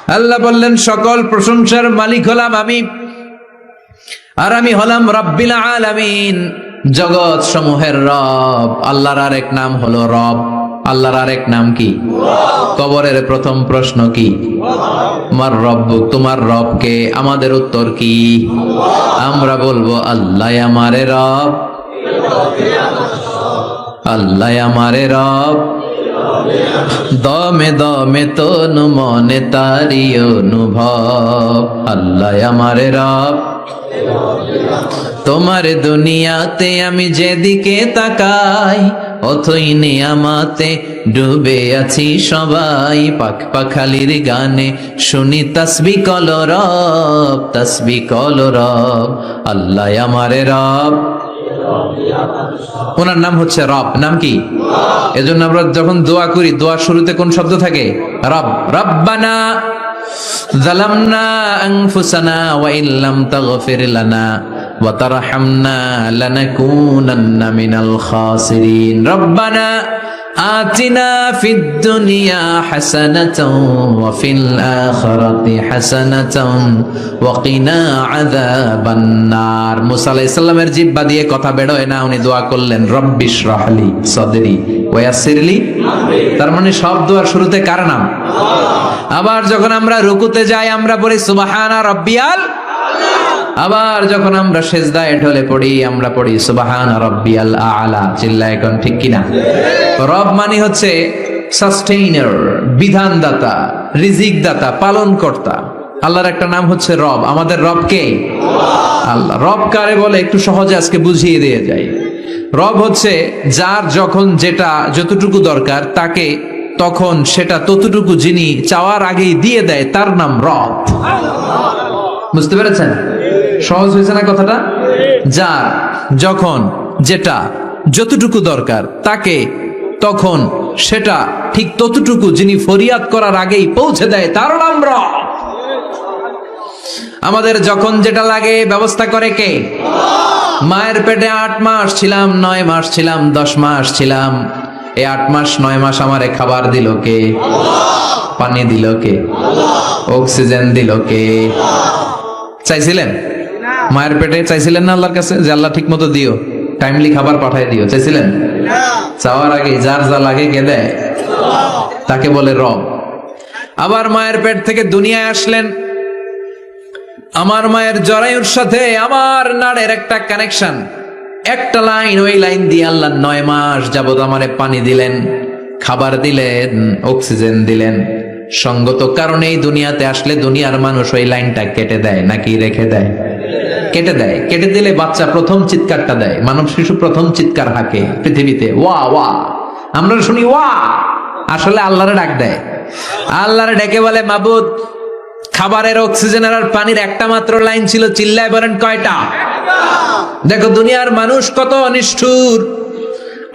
আল্লাহ বললেন সকল প্রশংসার মালিক হলাম আমি, আর আমি হলাম রব্বিল আলামিন, জগৎ সমূহের রব। আল্লাহর আরেক নাম হলো রব। আল্লাহর আরেক নাম কি? কবরের প্রথম প্রশ্ন কি? আমার রব, তোমার রব কে? আমাদের উত্তর কি? আমরা বলবো আল্লাহ আমারে রব, আল্লাহ আমারে রব, দমে দমে তনু মনে তারি অনুভব। আল্লাহ আমারে রব, তোমার দুনিয়াতে আমি যেদিকে তাকাই অথই নিয়ামাতে ডুবে আছি সবাই। পাখ পাখালির গানে শুনি তাসবিহ কলো রব, তাসবিহ কলো রব। আল্লাহ আমারে রব, ওনার নাম হচ্ছে রব। নাম কি? এজন্য আমরা যখন দোয়া করি, দোয়ার শুরুতে কোন শব্দ থাকে? রব। রব্বানা যালামনা আনফুসানা ওয়া ইল্লাম তাগফির লানা ওয়া তারহামনা লানাকুনান্না মিনাল খাসিরিন। রব্বানা আতিনা ফিদ দুনিয়া হাসানাতাও ওয়া ফিল আখিরাতি হাসানাতাও ওয়া কিনা আযাবান নার। মুসা আলাইহিস সালামের জিহ্বা দিয়ে কথা বের হয় না, উনি দোয়া করলেন রব্বিশ রাহলি সাদরি ওয়া ইয়াসসিরলি আমরি। তার মানে সব দোয়ার শুরুতে কার নাম? আবার যখন আমরা রুকুতে যাই আমরা পড়ি সুবহানা রাব্বিয়াল আ'লা। আবার যখন আমরা সিজদায় ঢলে পড়ি আমরা পড়ি সুবহানা রাব্বিয়াল আ'লা। চিল্লায় কোন ঠিক কিনা? রব মানে হচ্ছে সাস্টেইনার, বিধানদাতা, রিজিক দাতা, পালন কর্তা। আল্লাহর একটা নাম হচ্ছে রব। আমাদের রব কে? আল্লাহ। রব কারে বলে একটু সহজে আজকে বুঝিয়ে দিয়ে যাই। রব হচ্ছে যার যখন যেটা যতটুকু দরকার তাকে তখন সেটা ততটুকু যিনি চাওয়ার আগেই দিয়ে দেয়, তার নাম রব। বুঝতে পেরেছেন? সহজ হয়েছে না কথাটা? যার যখন যেটা যতটুকু দরকার তাকে তখন সেটা ঠিক ততটুকু যিনি ফরিয়াদ করার আগেই পৌঁছে দেয়, তার নাম রব। আমাদের যখন যেটা লাগে ব্যবস্থা করে কে? মায়ের পেটে 8 মাস ছিলাম, 9 মাস ছিলাম, 10 মাস ছিলাম, এই 8 মাস 9 মাস আমারে খাবার দিল কে? পানি দিল কে? অক্সিজেন দিল কে? চাইছিলেন? মায়ের পেটে চাইছিলেন না আল্লাহর কাছে যে আল্লাহ ঠিক মতো দিও, টাইমলি খাবার পাঠায় দিও? চাইছিলেন? চাওয়ার আগে যার যা লাগে কে দেয়? তাকে বলে রব। আবার মায়ের পেট থেকে দুনিয়ায় আসলেন, আমার মায়ের জরায়ুর সাথে আমার নাড়ের একটা কানেকশন, একটা লাইন, ওই লাইন দিয়ে আল্লাহ 9 মাস যাবত আমারে পানি দিলেন, খাবার দিলেন, অক্সিজেন দিলেন। সঙ্গত কারণেই দুনিয়াতে আসলে দুনিয়ার মানুষ ওই লাইনটা কেটে দেয় নাকি রেখে দেয়? কেটে দেয়। কেটে দিলে বাচ্চা প্রথম চিৎকারটা দেয়, মানব শিশু প্রথম চিৎকার হাঁকে পৃথিবীতে, ওয়া ওয়া। আমরা শুনি ওয়া, আসলে আল্লাহরে ডাক দেয়। আল্লাহরে ডেকে বলে মাবুদ, খাবারের, অক্সিজেনের আর পানির একটা মাত্র লাইন ছিল, চিল্লায় বলেন কয়টা? দেখো দুনিয়ার মানুষ কত নিষ্ঠুর।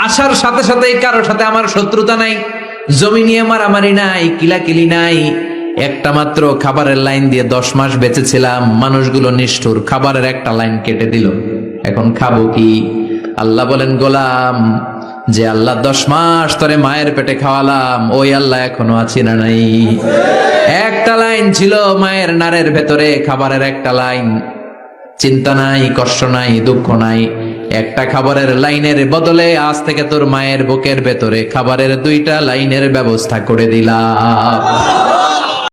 আসার সাথে সাথে কারোর সাথে আমার শত্রুতা নাই, জমি নিয়ে মারামারি নাই, কিলাকিলি নাই, একটা মাত্র খাবারের লাইন দিয়ে 10 মাস বেঁচেছিলাম। মানুষগুলো নিষ্ঠুর, খাবারের একটা লাইন কেটে দিল, এখন খাবো কি? আল্লাহ বলেন গোলাম, যে আল্লাহ 10 মাস ধরে মায়ের পেটে খাওয়ালাম, ওই আল্লাহ এখনো আছি না নাই? একটা লাইন ছিল মায়ের নাড়ের ভেতরে, খাবারের একটা লাইন, চিন্তা নাই, কষ্ট নাই, দুঃখ নাই। একটা খাবারের লাইনের বদলে আজ থেকে তোর মায়ের বুকের ভেতরে খাবারের 2টা লাইনের ব্যবস্থা করে দিলাম।